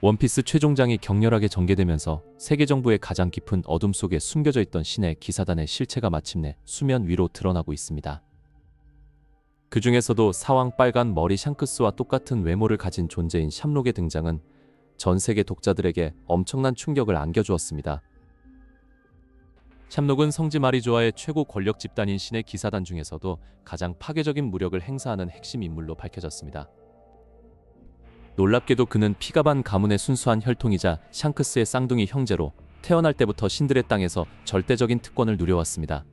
원피스 최종장이 격렬하게 전개되면서 세계 정부의 가장 깊은 어둠 속에 숨겨져 있던 신의 기사단의 실체가 마침내 수면 위로 드러나고 있습니다. 그 중에서도 사왕 빨간 머리 샹크스와 똑같은 외모를 가진 존재인 샴록의 등장은 전 세계 독자들에게 엄청난 충격을 안겨주었습니다. 샴록은 성지 마리조아의 최고 권력 집단인 신의 기사단 중에서도 가장 파괴적인 무력을 행사하는 핵심 인물로 밝혀졌습니다. 놀랍게도 그는 피가반 가문의 순수한 혈통이자 샹크스의 쌍둥이 형제로 태어날 때부터 신들의 땅에서 절대적인 특권을 누려왔습니다.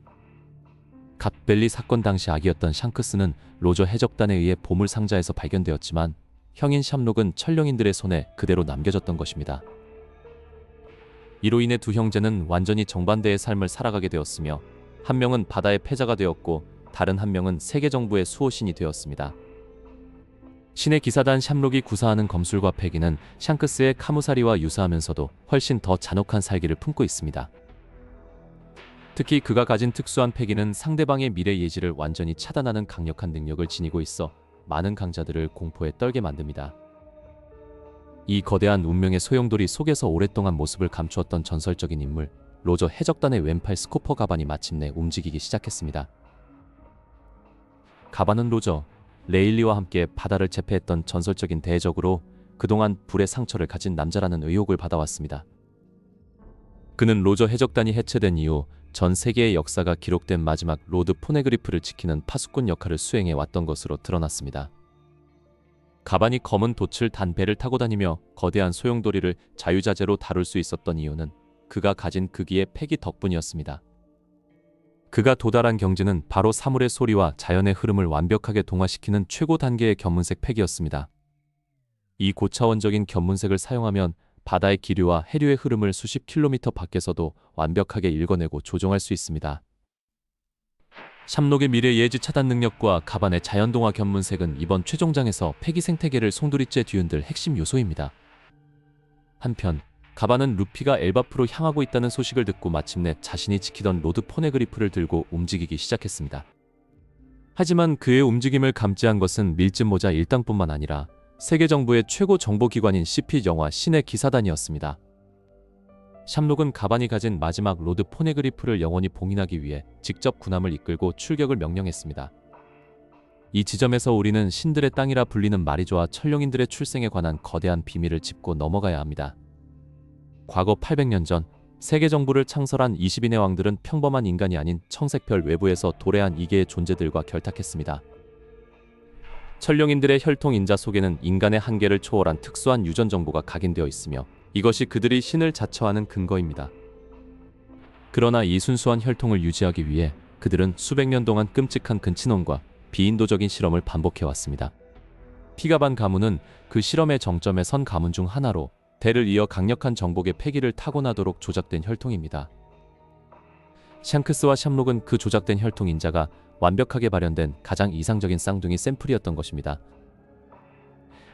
갓벨리 사건 당시 아기였던 샹크스는 로저 해적단에 의해 보물 상자에서 발견되었지만 형인 샴록은 천령인들의 손에 그대로 남겨졌던 것입니다. 이로 인해 두 형제는 완전히 정반대의 삶을 살아가게 되었으며 한 명은 바다의 패자가 되었고 다른 한 명은 세계 정부의 수호신이 되었습니다. 신의 기사단 샴록이 구사하는 검술과 패기는 샹크스의 카무사리와 유사하면서도 훨씬 더 잔혹한 살기를 품고 있습니다. 특히 그가 가진 특수한 패기는 상대방의 미래 예지를 완전히 차단하는 강력한 능력을 지니고 있어 많은 강자들을 공포에 떨게 만듭니다. 이 거대한 운명의 소용돌이 속에서 오랫동안 모습을 감추었던 전설적인 인물, 로저 해적단의 왼팔 스코퍼 가반이 마침내 움직이기 시작했습니다. 가반은 로저, 레일리와 함께 바다를 제패했던 전설적인 대적으로 그동안 불의 상처를 가진 남자라는 의혹을 받아왔습니다. 그는 로저 해적단이 해체된 이후 전 세계의 역사가 기록된 마지막 로드 포네그리프를 지키는 파수꾼 역할을 수행해 왔던 것으로 드러났습니다. 가반이 검은 돛을 단 배를 타고 다니며 거대한 소용돌이를 자유자재로 다룰 수 있었던 이유는 그가 가진 극기의 패기 덕분이었습니다. 그가 도달한 경지는 바로 사물의 소리와 자연의 흐름을 완벽하게 동화시키는 최고 단계의 견문색 패기였습니다. 이 고차원적인 견문색을 사용하면 바다의 기류와 해류의 흐름을 수십 킬로미터 밖에서도 완벽하게 읽어내고 조종할 수 있습니다. 샴록의 미래 예지 차단 능력과 가반의 자연동화 견문색은 이번 최종장에서 패기 생태계를 송두리째 뒤흔들 핵심 요소입니다. 한편 가반은 루피가 엘바프로 향하고 있다는 소식을 듣고 마침내 자신이 지키던 로드 포네그리프를 들고 움직이기 시작했습니다. 하지만 그의 움직임을 감지한 것은 밀짚 모자 일당뿐만 아니라 세계 정부의 최고 정보기관인 CP 영화 신의 기사단이었습니다. 샴록은 가반이 가진 마지막 로드 포네그리프를 영원히 봉인하기 위해 직접 군함을 이끌고 출격을 명령했습니다. 이 지점에서 우리는 신들의 땅이라 불리는 마리조아 천령인들의 출생에 관한 거대한 비밀을 짚고 넘어가야 합니다. 과거 800년 전 세계 정부를 창설한 20인의 왕들은 평범한 인간이 아닌 청색별 외부에서 도래한 이계의 존재들과 결탁했습니다. 천령인들의 혈통 인자 속에는 인간의 한계를 초월한 특수한 유전 정보가 각인되어 있으며 이것이 그들이 신을 자처하는 근거입니다. 그러나 이 순수한 혈통을 유지하기 위해 그들은 수백 년 동안 끔찍한 근친혼과 비인도적인 실험을 반복해왔습니다. 피가반 가문은 그 실험의 정점에 선 가문 중 하나로 대를 이어 강력한 정복의 패기를 타고나도록 조작된 혈통입니다. 샹크스와 샴록은 그 조작된 혈통 인자가 완벽하게 발현된 가장 이상적인 쌍둥이 샘플이었던 것입니다.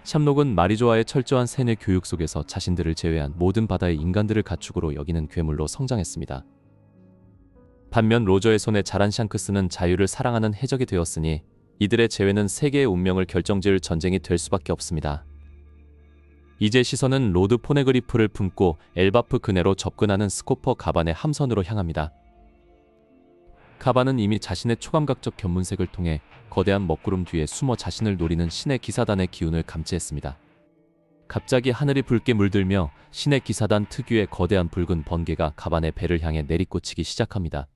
샴록은 마리조아의 철저한 세뇌 교육 속에서 자신들을 제외한 모든 바다의 인간들을 가축으로 여기는 괴물로 성장했습니다. 반면 로저의 손에 자란 샹크스는 자유를 사랑하는 해적이 되었으니 이들의 재회는 세계의 운명을 결정지을 전쟁이 될 수밖에 없습니다. 이제 시선은 로드 포네그리프를 품고 엘바프 근해로 접근하는 스코퍼 가반의 함선으로 향합니다. 가반은 이미 자신의 초감각적 견문색을 통해 거대한 먹구름 뒤에 숨어 자신을 노리는 신의 기사단의 기운을 감지했습니다. 갑자기 하늘이 붉게 물들며 신의 기사단 특유의 거대한 붉은 번개가 가반의 배를 향해 내리꽂히기 시작합니다.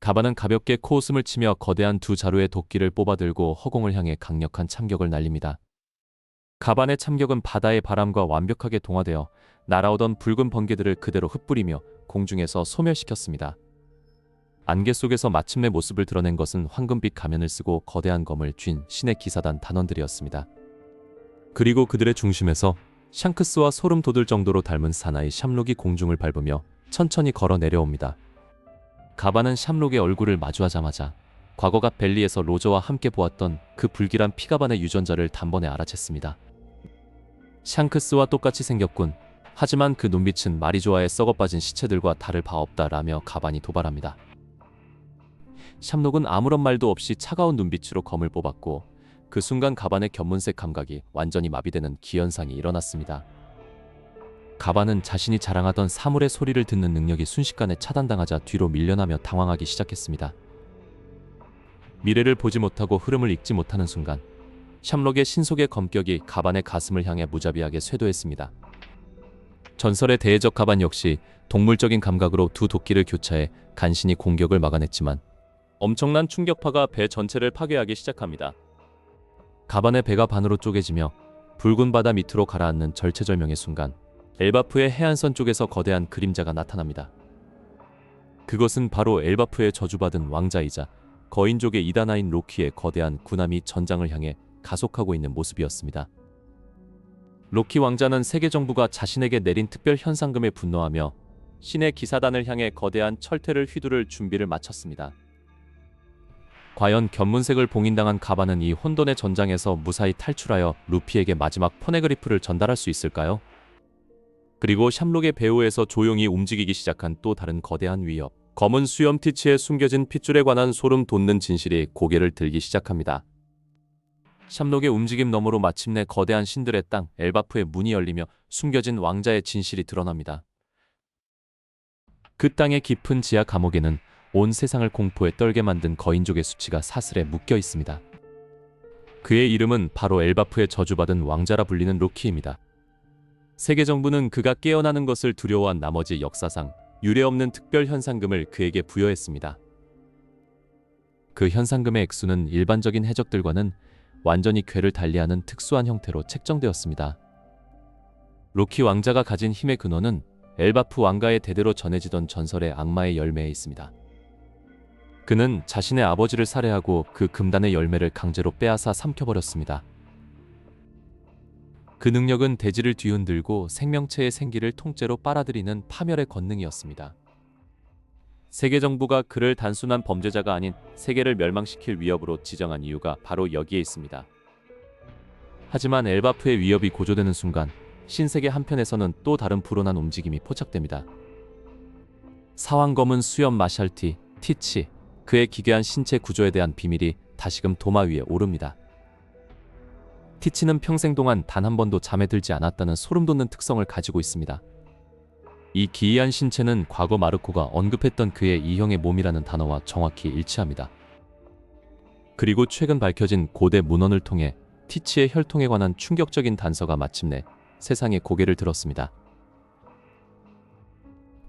가반은 가볍게 코웃음을 치며 거대한 두 자루의 도끼를 뽑아들고 허공을 향해 강력한 참격을 날립니다. 가반의 참격은 바다의 바람과 완벽하게 동화되어 날아오던 붉은 번개들을 그대로 흩뿌리며 공중에서 소멸시켰습니다. 안개 속에서 마침내 모습을 드러낸 것은 황금빛 가면을 쓰고 거대한 검을 쥔 신의 기사단 단원들이었습니다. 그리고 그들의 중심에서 샹크스와 소름 돋을 정도로 닮은 사나이 샴록이 공중을 밟으며 천천히 걸어 내려옵니다. 가반은 샴록의 얼굴을 마주하자마자 과거 갓벨리에서 로저와 함께 보았던 그 불길한 피가반의 유전자를 단번에 알아챘습니다. 샹크스와 똑같이 생겼군. 하지만 그 눈빛은 마리조아의 썩어빠진 시체들과 다를 바 없다라며 가반이 도발합니다. 샴록은 아무런 말도 없이 차가운 눈빛으로 검을 뽑았고 그 순간 가반의 견문색 감각이 완전히 마비되는 기현상이 일어났습니다. 가반은 자신이 자랑하던 사물의 소리를 듣는 능력이 순식간에 차단당하자 뒤로 밀려나며 당황하기 시작했습니다. 미래를 보지 못하고 흐름을 읽지 못하는 순간 샴록의 신속의 검격이 가반의 가슴을 향해 무자비하게 쇄도했습니다. 전설의 대해적 가반 역시 동물적인 감각으로 두 도끼를 교차해 간신히 공격을 막아냈지만 엄청난 충격파가 배 전체를 파괴하기 시작합니다. 가반의 배가 반으로 쪼개지며 붉은 바다 밑으로 가라앉는 절체절명의 순간 엘바프의 해안선 쪽에서 거대한 그림자가 나타납니다. 그것은 바로 엘바프의 저주받은 왕자이자 거인족의 이단아인 로키의 거대한 군함이 전장을 향해 가속하고 있는 모습이었습니다. 로키 왕자는 세계 정부가 자신에게 내린 특별 현상금에 분노하며 신의 기사단을 향해 거대한 철퇴를 휘두를 준비를 마쳤습니다. 과연 견문색을 봉인당한 가반은 이 혼돈의 전장에서 무사히 탈출하여 루피에게 마지막 포네그리프를 전달할 수 있을까요? 그리고 샴록의 배후에서 조용히 움직이기 시작한 또 다른 거대한 위협. 검은 수염 티치에 숨겨진 핏줄에 관한 소름 돋는 진실이 고개를 들기 시작합니다. 샴록의 움직임 너머로 마침내 거대한 신들의 땅 엘바프의 문이 열리며 숨겨진 왕자의 진실이 드러납니다. 그 땅의 깊은 지하 감옥에는 온 세상을 공포에 떨게 만든 거인족의 수치가 사슬에 묶여 있습니다. 그의 이름은 바로 엘바프의 저주받은 왕자라 불리는 로키입니다. 세계 정부는 그가 깨어나는 것을 두려워한 나머지 역사상 유례없는 특별 현상금을 그에게 부여했습니다. 그 현상금의 액수는 일반적인 해적들과는 완전히 궤를 달리하는 특수한 형태로 책정되었습니다. 로키 왕자가 가진 힘의 근원은 엘바프 왕가의 대대로 전해지던 전설의 악마의 열매에 있습니다. 그는 자신의 아버지를 살해하고 그 금단의 열매를 강제로 빼앗아 삼켜버렸습니다. 그 능력은 대지를 뒤흔들고 생명체의 생기를 통째로 빨아들이는 파멸의 권능이었습니다. 세계 정부가 그를 단순한 범죄자가 아닌 세계를 멸망시킬 위협으로 지정한 이유가 바로 여기에 있습니다. 하지만 엘바프의 위협이 고조되는 순간 신세계 한편에서는 또 다른 불온한 움직임이 포착됩니다. 사왕검은 수염 마샬티, 티치, 그의 기괴한 신체 구조에 대한 비밀이 다시금 도마 위에 오릅니다. 티치는 평생 동안 단 한 번도 잠에 들지 않았다는 소름돋는 특성을 가지고 있습니다. 이 기이한 신체는 과거 마르코가 언급했던 그의 이형의 몸이라는 단어와 정확히 일치합니다. 그리고 최근 밝혀진 고대 문헌을 통해 티치의 혈통에 관한 충격적인 단서가 마침내 세상에 고개를 들었습니다.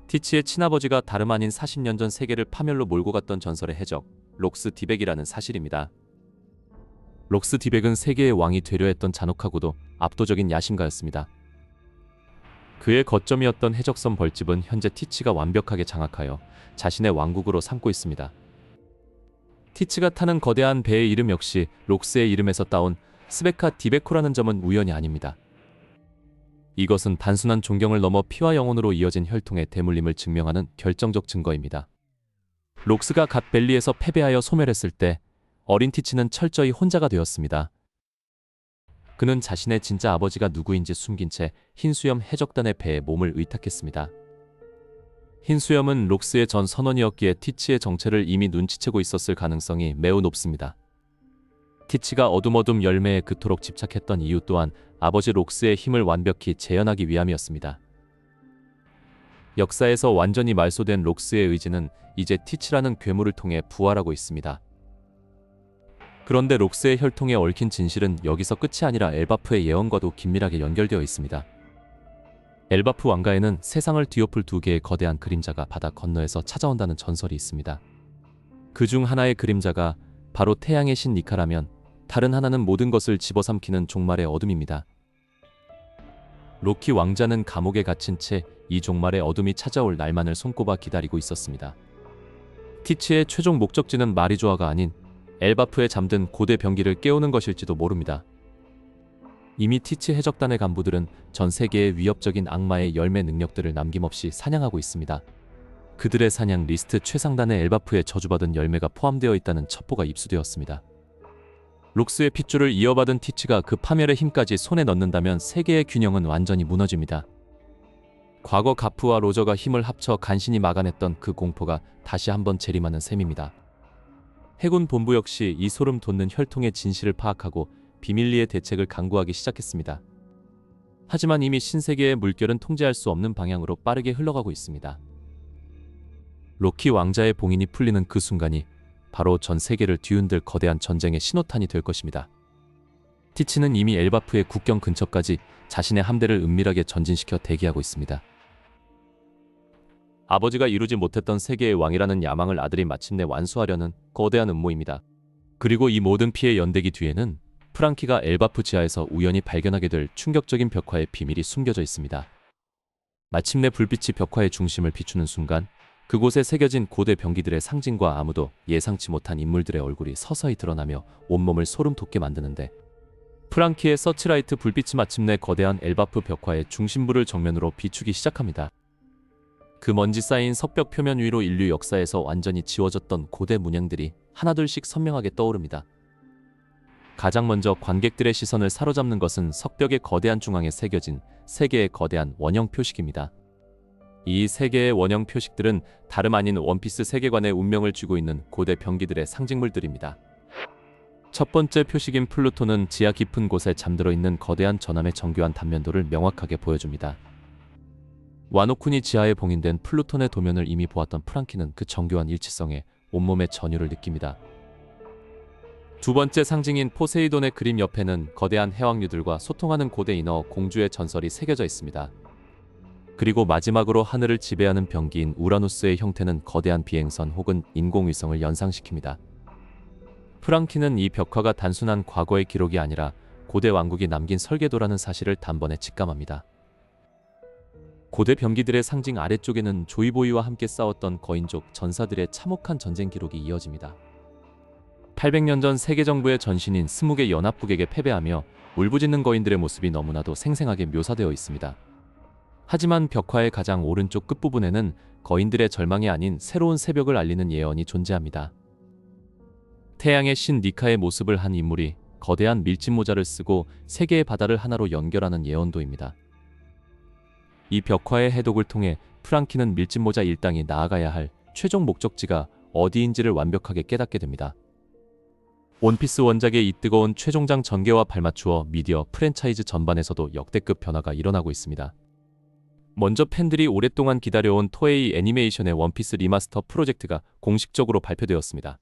티치의 친아버지가 다름 아닌 40년 전 세계를 파멸로 몰고 갔던 전설의 해적 록스 디벡이라는 사실입니다. 록스 디벡은 세계의 왕이 되려 했던 잔혹하고도 압도적인 야심가였습니다. 그의 거점이었던 해적선 벌집은 현재 티치가 완벽하게 장악하여 자신의 왕국으로 삼고 있습니다. 티치가 타는 거대한 배의 이름 역시 록스의 이름에서 따온 스베카 디베코라는 점은 우연이 아닙니다. 이것은 단순한 존경을 넘어 피와 영혼으로 이어진 혈통의 대물림을 증명하는 결정적 증거입니다. 록스가 갓 벨리에서 패배하여 소멸했을 때 어린 티치는 철저히 혼자가 되었습니다. 그는 자신의 진짜 아버지가 누구인지 숨긴 채 흰수염 해적단의 배에 몸을 의탁했습니다. 흰수염은 록스의 전 선원이었기에 티치의 정체를 이미 눈치채고 있었을 가능성이 매우 높습니다. 티치가 어둠어둠 열매에 그토록 집착했던 이유 또한 아버지 록스의 힘을 완벽히 재현하기 위함이었습니다. 역사에서 완전히 말소된 록스의 의지는 이제 티치라는 괴물을 통해 부활하고 있습니다. 그런데 록스의 혈통에 얽힌 진실은 여기서 끝이 아니라 엘바프의 예언과도 긴밀하게 연결되어 있습니다. 엘바프 왕가에는 세상을 뒤엎을 두 개의 거대한 그림자가 바다 건너에서 찾아온다는 전설이 있습니다. 그 중 하나의 그림자가 바로 태양의 신 니카라면 다른 하나는 모든 것을 집어삼키는 종말의 어둠입니다. 로키 왕자는 감옥에 갇힌 채 이 종말의 어둠이 찾아올 날만을 손꼽아 기다리고 있었습니다. 티치의 최종 목적지는 마리조아가 아닌 엘바프에 잠든 고대 병기를 깨우는 것일지도 모릅니다. 이미 티치 해적단의 간부들은 전 세계의 위협적인 악마의 열매 능력들을 남김없이 사냥하고 있습니다. 그들의 사냥 리스트 최상단에 엘바프의 저주받은 열매가 포함되어 있다는 첩보가 입수되었습니다. 록스의 핏줄을 이어받은 티치가 그 파멸의 힘까지 손에 넣는다면 세계의 균형은 완전히 무너집니다. 과거 가프와 로저가 힘을 합쳐 간신히 막아냈던 그 공포가 다시 한번 재림하는 셈입니다. 해군 본부 역시 이 소름 돋는 혈통의 진실을 파악하고 비밀리에 대책을 강구하기 시작했습니다. 하지만 이미 신세계의 물결은 통제할 수 없는 방향으로 빠르게 흘러가고 있습니다. 로키 왕자의 봉인이 풀리는 그 순간이 바로 전 세계를 뒤흔들 거대한 전쟁의 신호탄이 될 것입니다. 티치는 이미 엘바프의 국경 근처까지 자신의 함대를 은밀하게 전진시켜 대기하고 있습니다. 아버지가 이루지 못했던 세계의 왕이라는 야망을 아들이 마침내 완수하려는 거대한 음모입니다. 그리고 이 모든 피해 연대기 뒤에는 프랑키가 엘바프 지하에서 우연히 발견하게 될 충격적인 벽화의 비밀이 숨겨져 있습니다. 마침내 불빛이 벽화의 중심을 비추는 순간 그곳에 새겨진 고대 병기들의 상징과 아무도 예상치 못한 인물들의 얼굴이 서서히 드러나며 온몸을 소름 돋게 만드는데, 프랑키의 서치라이트 불빛이 마침내 거대한 엘바프 벽화의 중심부를 정면으로 비추기 시작합니다. 그 먼지 쌓인 석벽 표면 위로 인류 역사에서 완전히 지워졌던 고대 문양들이 하나둘씩 선명하게 떠오릅니다. 가장 먼저 관객들의 시선을 사로잡는 것은 석벽의 거대한 중앙에 새겨진 세 개의 거대한 원형 표식입니다. 이 세 개의 원형 표식들은 다름 아닌 원피스 세계관의 운명을 쥐고 있는 고대 병기들의 상징물들입니다. 첫 번째 표식인 플루토는 지하 깊은 곳에 잠들어 있는 거대한 전함의 정교한 단면도를 명확하게 보여줍니다. 와노쿤이 지하에 봉인된 플루톤의 도면을 이미 보았던 프랑키는 그 정교한 일치성에 온몸의 전율을 느낍니다. 두 번째 상징인 포세이돈의 그림 옆에는 거대한 해왕류들과 소통하는 고대 인어 공주의 전설이 새겨져 있습니다. 그리고 마지막으로 하늘을 지배하는 병기인 우라누스의 형태는 거대한 비행선 혹은 인공위성을 연상시킵니다. 프랑키는 이 벽화가 단순한 과거의 기록이 아니라 고대 왕국이 남긴 설계도라는 사실을 단번에 직감합니다. 고대 병기들의 상징 아래쪽에는 조이보이와 함께 싸웠던 거인족 전사들의 참혹한 전쟁 기록이 이어집니다. 800년 전 세계 정부의 전신인 스무개 연합국에게 패배하며 울부짖는 거인들의 모습이 너무나도 생생하게 묘사되어 있습니다. 하지만 벽화의 가장 오른쪽 끝부분에는 거인들의 절망이 아닌 새로운 새벽을 알리는 예언이 존재합니다. 태양의 신 니카의 모습을 한 인물이 거대한 밀짚 모자를 쓰고 세계의 바다를 하나로 연결하는 예언도입니다. 이 벽화의 해독을 통해 프랑키는 밀짚 모자 일당이 나아가야 할 최종 목적지가 어디인지를 완벽하게 깨닫게 됩니다. 원피스 원작의 이 뜨거운 최종장 전개와 발맞추어 미디어 프랜차이즈 전반에서도 역대급 변화가 일어나고 있습니다. 먼저 팬들이 오랫동안 기다려온 토에이 애니메이션의 원피스 리마스터 프로젝트가 공식적으로 발표되었습니다.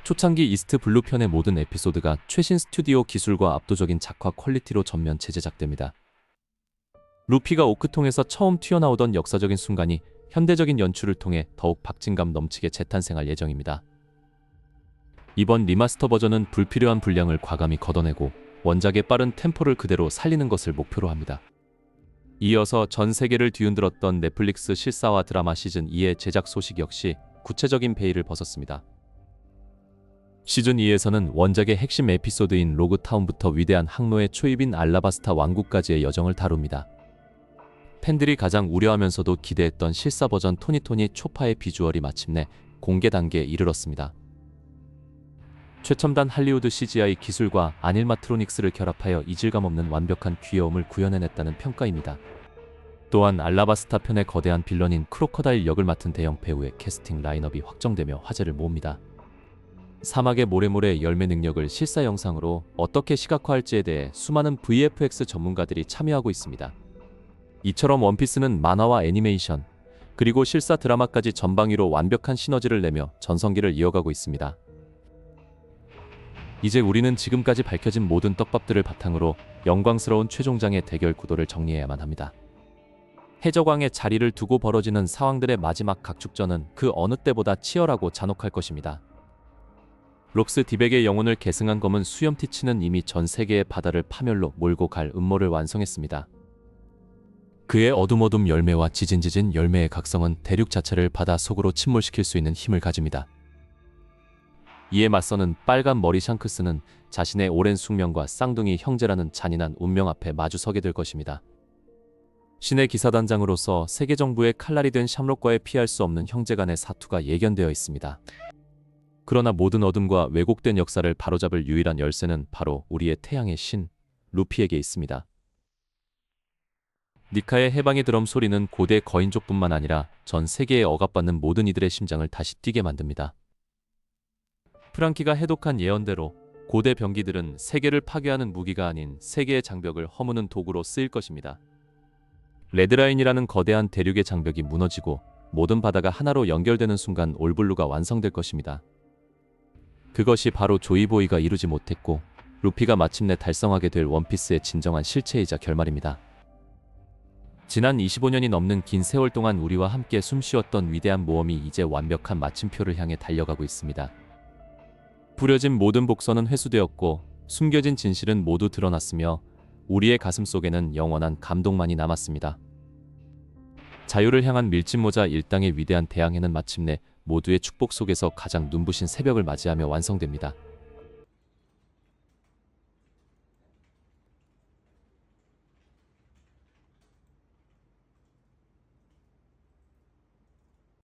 초창기 이스트 블루 편의 모든 에피소드가 최신 스튜디오 기술과 압도적인 작화 퀄리티로 전면 재제작됩니다. 루피가 오크통에서 처음 튀어나오던 역사적인 순간이 현대적인 연출을 통해 더욱 박진감 넘치게 재탄생할 예정입니다. 이번 리마스터 버전은 불필요한 분량을 과감히 걷어내고 원작의 빠른 템포를 그대로 살리는 것을 목표로 합니다. 이어서 전 세계를 뒤흔들었던 넷플릭스 실사화 드라마 시즌2의 제작 소식 역시 구체적인 베일을 벗었습니다. 시즌2에서는 원작의 핵심 에피소드인 로그타운부터 위대한 항로의 초입인 알라바스타 왕국까지의 여정을 다룹니다. 팬들이 가장 우려하면서도 기대했던 실사 버전 토니토니 초파의 비주얼이 마침내 공개 단계에 이르렀습니다. 최첨단 할리우드 CGI 기술과 아닐마트로닉스를 결합하여 이질감 없는 완벽한 귀여움을 구현해냈다는 평가입니다. 또한 알라바스타 편의 거대한 빌런인 크로커다일 역을 맡은 대형 배우의 캐스팅 라인업이 확정되며 화제를 모읍니다. 사막의 모래모래 열매 능력을 실사 영상으로 어떻게 시각화할지에 대해 수많은 VFX 전문가들이 참여하고 있습니다. 이처럼 원피스는 만화와 애니메이션, 그리고 실사 드라마까지 전방위로 완벽한 시너지를 내며 전성기를 이어가고 있습니다. 이제 우리는 지금까지 밝혀진 모든 떡밥들을 바탕으로 영광스러운 최종장의 대결 구도를 정리해야만 합니다. 해적왕의 자리를 두고 벌어지는 상황들의 마지막 각축전은 그 어느 때보다 치열하고 잔혹할 것입니다. 록스 디백의 영혼을 계승한 검은 수염 티치는 이미 전 세계의 바다를 파멸로 몰고 갈 음모를 완성했습니다. 그의 어둠어둠 열매와 지진지진 열매의 각성은 대륙 자체를 바다 속으로 침몰시킬 수 있는 힘을 가집니다. 이에 맞서는 빨간 머리 샹크스는 자신의 오랜 숙명과 쌍둥이 형제라는 잔인한 운명 앞에 마주서게 될 것입니다. 신의 기사단장으로서 세계 정부의 칼날이 된 샴록과의 피할 수 없는 형제간의 사투가 예견되어 있습니다. 그러나 모든 어둠과 왜곡된 역사를 바로잡을 유일한 열쇠는 바로 우리의 태양의 신, 루피에게 있습니다. 니카의 해방의 드럼 소리는 고대 거인족뿐만 아니라 전 세계에 억압받는 모든 이들의 심장을 다시 뛰게 만듭니다. 프랑키가 해독한 예언대로 고대 병기들은 세계를 파괴하는 무기가 아닌 세계의 장벽을 허무는 도구로 쓰일 것입니다. 레드라인이라는 거대한 대륙의 장벽이 무너지고 모든 바다가 하나로 연결되는 순간 올블루가 완성될 것입니다. 그것이 바로 조이보이가 이루지 못했고 루피가 마침내 달성하게 될 원피스의 진정한 실체이자 결말입니다. 지난 25년이 넘는 긴 세월 동안 우리와 함께 숨쉬었던 위대한 모험이 이제 완벽한 마침표를 향해 달려가고 있습니다. 부려진 모든 복선은 회수되었고 숨겨진 진실은 모두 드러났으며 우리의 가슴 속에는 영원한 감동만이 남았습니다. 자유를 향한 밀짚모자 일당의 위대한 대항해는 마침내 모두의 축복 속에서 가장 눈부신 새벽을 맞이하며 완성됩니다.